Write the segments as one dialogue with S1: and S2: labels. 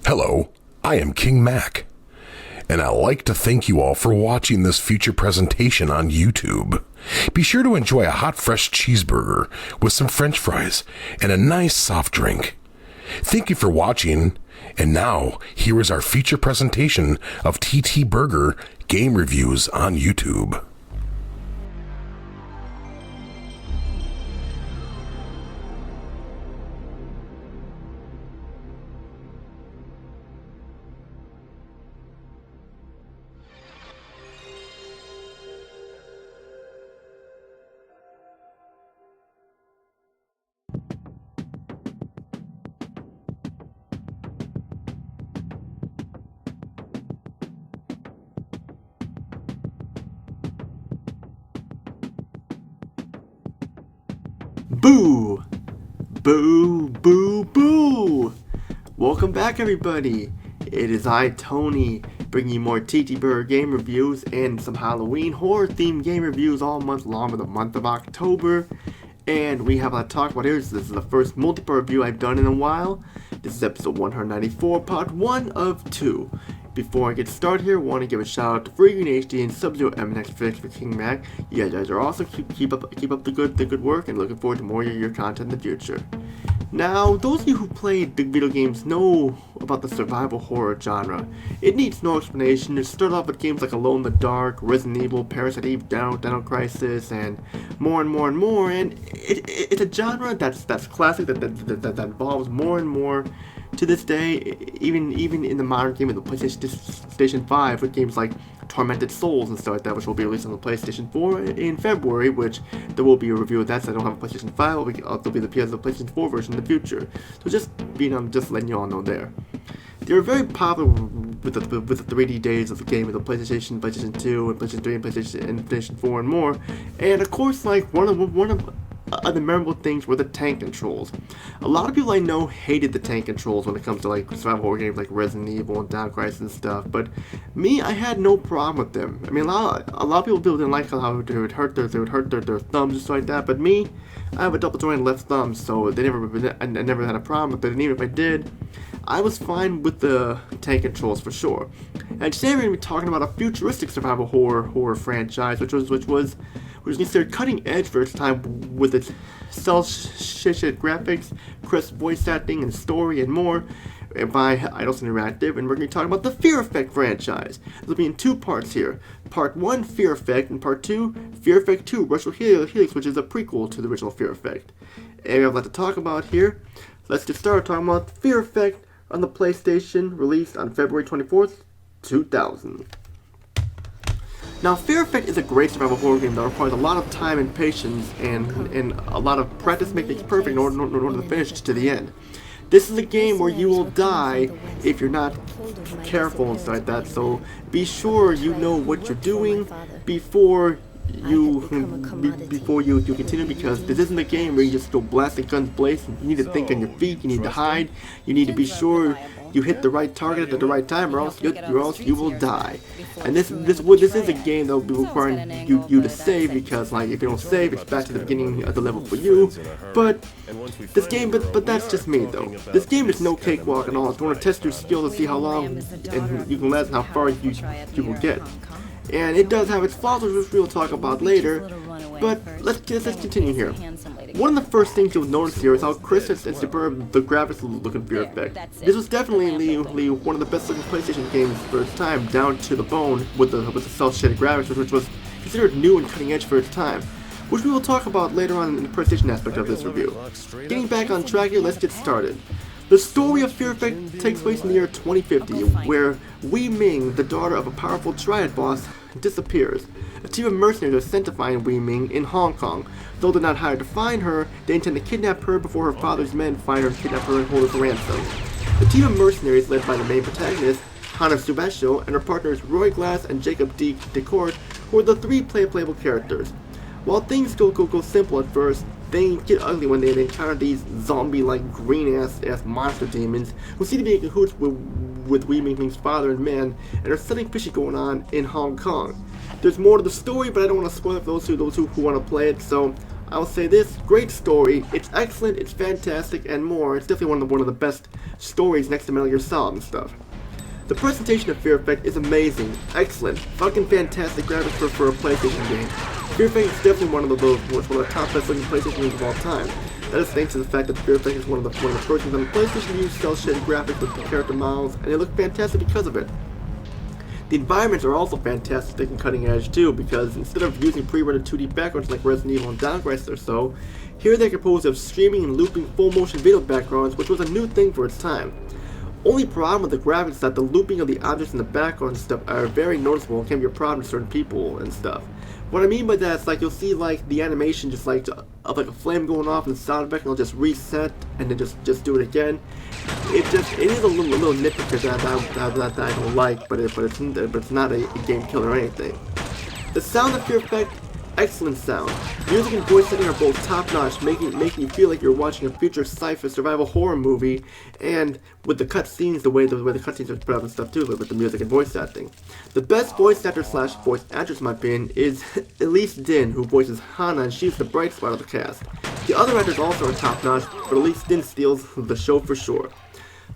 S1: Hello, I am King Mac, and I'd like to thank you all for watching this feature presentation on YouTube. Be sure to enjoy a hot fresh cheeseburger with some french fries and a nice soft drink. Thank you for watching, and now here is our feature presentation of TTBurger game reviews on YouTube.
S2: Boo! Boo, boo, boo! Welcome back, everybody. It is I, Tony, bringing you more TTBurger game reviews and some Halloween horror-themed game reviews all month long for the month of October. And we have a lot to talk about here. This is the first multiplayer review I've done in a while. This is episode 194, part 1 of 2. Before I get started here, I want to give a shout out to Free Green HD and SubZeroMNX for King Mac. You guys are awesome. Keep up the good work, and looking forward to more of your content in the future. Now, those of you who played big video games know about the survival horror genre. It needs no explanation. It started off with games like Alone in the Dark, Resident Evil, Parasite Eve, Dino Crisis, and more and more and more. And it's a genre that's classic, that evolves more and more. To this day, even in the modern game of the PlayStation 5, with games like Tormented Souls and stuff like that, which will be released on the PlayStation 4 in February, which there will be a review of that, so I don't have a PlayStation 5, there'll be the PlayStation 4 version in the future. So just letting you all know there. They were very popular with the 3D days of the game, with the PlayStation 2, and PlayStation 3, and PlayStation 4, and more. And of course, like one of the memorable things were the tank controls. A lot of people I know hated the tank controls when it comes to like survival horror games like Resident Evil and Dino Crisis and stuff, but me, I had no problem with them. I mean, a lot of people didn't like how they would hurt their thumbs and stuff like that, but me, I have a double jointed left thumb, so I never had a problem with it, and even if I did, I was fine with the tank controls for sure. And today we're going to be talking about a futuristic survival horror franchise, which was considered cutting edge for its time with its cel-shaded graphics, crisp voice acting, and story, and more, by Eidos Interactive. And we're going to be talking about the Fear Effect franchise. It'll be in two parts here. Part 1, Fear Effect, and Part 2, Fear Effect 2, Retro Helix, which is a prequel to the original Fear Effect. And we have a lot to talk about here. Let's get started talking about Fear Effect on the PlayStation, released on February 24th, 2000. Now, Fear Effect is a great survival horror game that requires a lot of time and patience and a lot of practice makes things perfect in order to finish to the end. This is a game where you will die if you're not careful and stuff like that, so be sure you know what you're doing before you continue, because this isn't a game where you just go blasting guns blazing. You need to think on your feet, you need to hide, you need to be sure you hit the right target at the right time, or else you will die. And this is a game that will be requiring you to save, because like if you don't save, it's back to the beginning of the level for you. But that's just me though. This game is no cakewalk at all. It's going to test your skill to see how long and you can last and how far you will get. And it does have its flaws, which we'll talk about later, but let's continue here. One of the first things you'll notice here is how crisp and superb the graphics look in Fear Effect. This was definitely one of the best looking PlayStation games for its time, down to the bone, with the cel-shaded graphics, which was considered new and cutting edge for its time, which we will talk about later on in the PlayStation aspect of this review. Getting back on track here, let's get started. The story of Fear Effect takes place in the year 2050, where Wei Ming, the daughter of a powerful triad boss, disappears. A team of mercenaries are sent to find Wei Ming in Hong Kong. Though they're not hired to find her, they intend to kidnap her before her father's men find her and kidnap her and hold her for ransom. The team of mercenaries, led by the main protagonist, Tsu-Vachel, and her partners Roy Glass and Jacob Decourt, who are the three playable characters. While things go simple at first, they get ugly when they encounter these zombie-like green-ass monster demons who seem to be in cahoots with Wei Ming's father and men, and there's something fishy going on in Hong Kong. There's more to the story, but I don't want to spoil it for those who want to play it, so I will say this: great story. It's excellent. It's fantastic, and more. It's definitely one of the best stories next to Metal Gear Solid and stuff. The presentation of Fear Effect is amazing, excellent, fucking fantastic graphics for a PlayStation game. Fear Effect is definitely one of the top best looking PlayStation games of all time. That is thanks to the fact that Fear Effect is one of the first games on the PlayStation to use cel shaded graphics with the character models, and they look fantastic because of it. The environments are also fantastic and cutting edge too, because instead of using pre-rendered 2D backgrounds like Resident Evil and Downgrade or so, here they're composed of streaming and looping full motion video backgrounds, which was a new thing for its time. Only problem with the graphics is that the looping of the objects in the background and stuff are very noticeable and can be a problem to certain people and stuff. What I mean by that is like you'll see like the animation just like of like a flame going off and the sound effect, and it'll just reset and then just do it again. It is a little nitpick that I don't like, but it's not a game killer or anything. The sound of Fear Effect, excellent sound. Music and voice acting are both top-notch, making you feel like you're watching a future sci-fi survival horror movie, and with the cutscenes, the way the cutscenes are put up and stuff too, with the music and voice acting. The best voice actor / voice actress in my opinion is Elise Din, who voices Hana, and she's the bright spot of the cast. The other actors also are top-notch, but Elise Din steals the show for sure.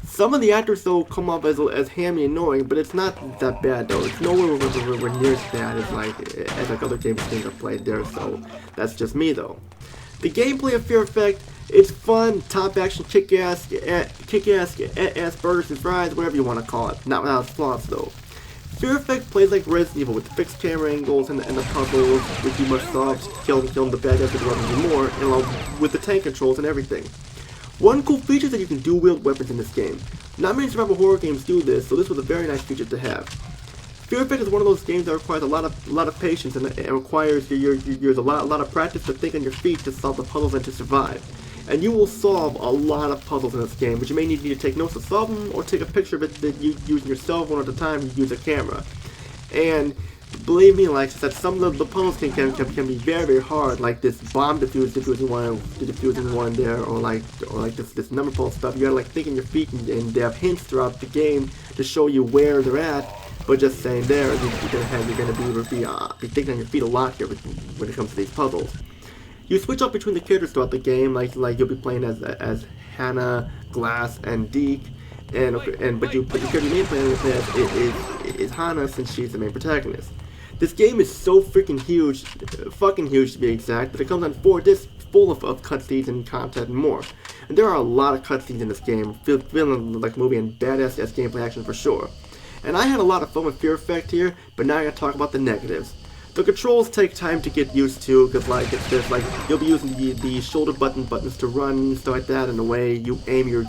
S2: Some of the actors though come off as hammy and annoying, but it's not that bad though. It's nowhere near as bad as like other games I've played there, so that's just me though. The gameplay of Fear Effect, it's fun, top action, kick-ass burgers and fries, whatever you want to call it. Not without flaws though. Fear Effect plays like Resident Evil with the fixed camera angles and the puzzles, which you must solve, killing the bad guys with weapons and more, and along with the tank controls and everything. One cool feature is that you can dual-wield weapons in this game. Not many survival horror games do this, so this was a very nice feature to have. Fear Effect is one of those games that requires a lot of patience, and it requires a lot of practice to think on your feet to solve the puzzles and to survive. And you will solve a lot of puzzles in this game, but you may need to take notes to solve them or take a picture of it using your cell phone at the time you use a camera. And believe me, like that, some of the puzzles can be very hard, like this bomb defusing one there, or like this number puzzle stuff. You gotta like think on your feet, and they have hints throughout the game to show you where they're at. But just saying there, you're gonna be thinking on your feet a lot here when it comes to these puzzles. You switch up between the characters throughout the game, like you'll be playing as Hannah, Glass, and Deke. But the character you main playing with is Hana, since she's the main protagonist. This game is so freaking huge, fucking huge to be exact, that it comes on 4 discs full of cutscenes and content and more. And there are a lot of cutscenes in this game, feeling like a movie and badass gameplay action for sure. And I had a lot of fun with Fear Effect here, but now I gotta talk about the negatives. The controls take time to get used to, because like it's just like you'll be using the shoulder buttons to run and stuff like that, and the way you aim your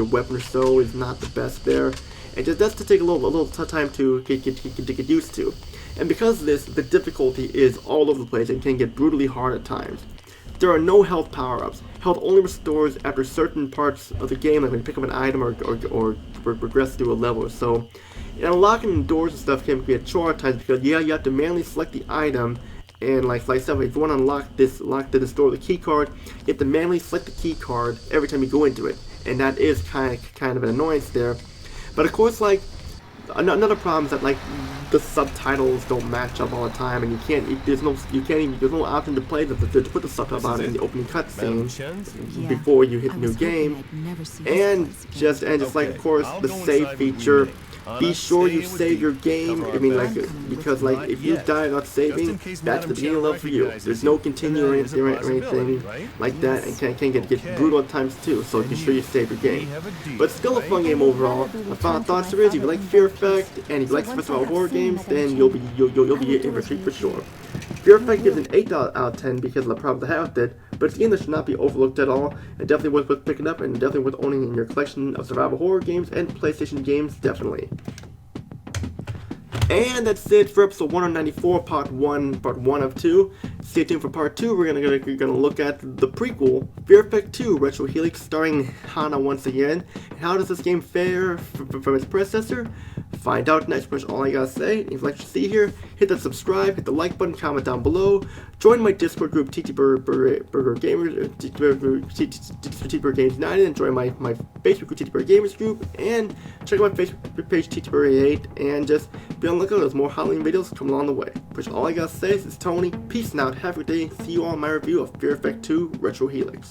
S2: weapon or so is not the best there. And just that's to take a little time to get used to. And because of this, the difficulty is all over the place and can get brutally hard at times. There are no health power-ups. Health only restores after certain parts of the game, like when you pick up an item or progress through a level or so. And unlocking doors and stuff can be a chore at times, because you have to manually select the item, and like I said, if you want to unlock this door with a key card, you have to manually select the key card every time you go into it, and that is kind of an annoyance there. But of course, like another problem is that like the subtitles don't match up all the time, and there's no option to play to put the subtitles on in the opening cutscene before you hit the new game. And just like of course the save feature. Be sure you save your game. I mean, like, because like if you die without saving, that's the beginning level for you. There's no continue or anything like that, and can get brutal at times too. So be sure you save your game. But still a fun game overall. My final thoughts are: if you like Fear Effect and if you like survival horror games, then you'll be in for a treat for sure. Fear Effect gives an 8 out of 10 because of the problems I have with it, but it's a game that should not be overlooked at all, and definitely worth picking up, and definitely worth owning in your collection of survival horror games and PlayStation games, definitely. And that's it for episode 194, part 1 of 2. Stay tuned for part 2. We're gonna look at the prequel, Fear Effect 2, Retro Helix, starring Hana once again. And how does this game fare from its predecessor? find out next. Pretty much all I gotta say. If you like what you see here, hit the subscribe, hit the like button, comment down below. Join my Discord group, TTBurger Gamers, TTBurger Games United, and join my Facebook group, TTBurger Gamers group, and check out my Facebook page, TTBurger8, and just be on the lookout. There's more Halloween videos coming along the way. Pretty much all I gotta say is Tony. Peace and out. Have a good day. See you all in my review of Fear Effect 2 Retro Helix.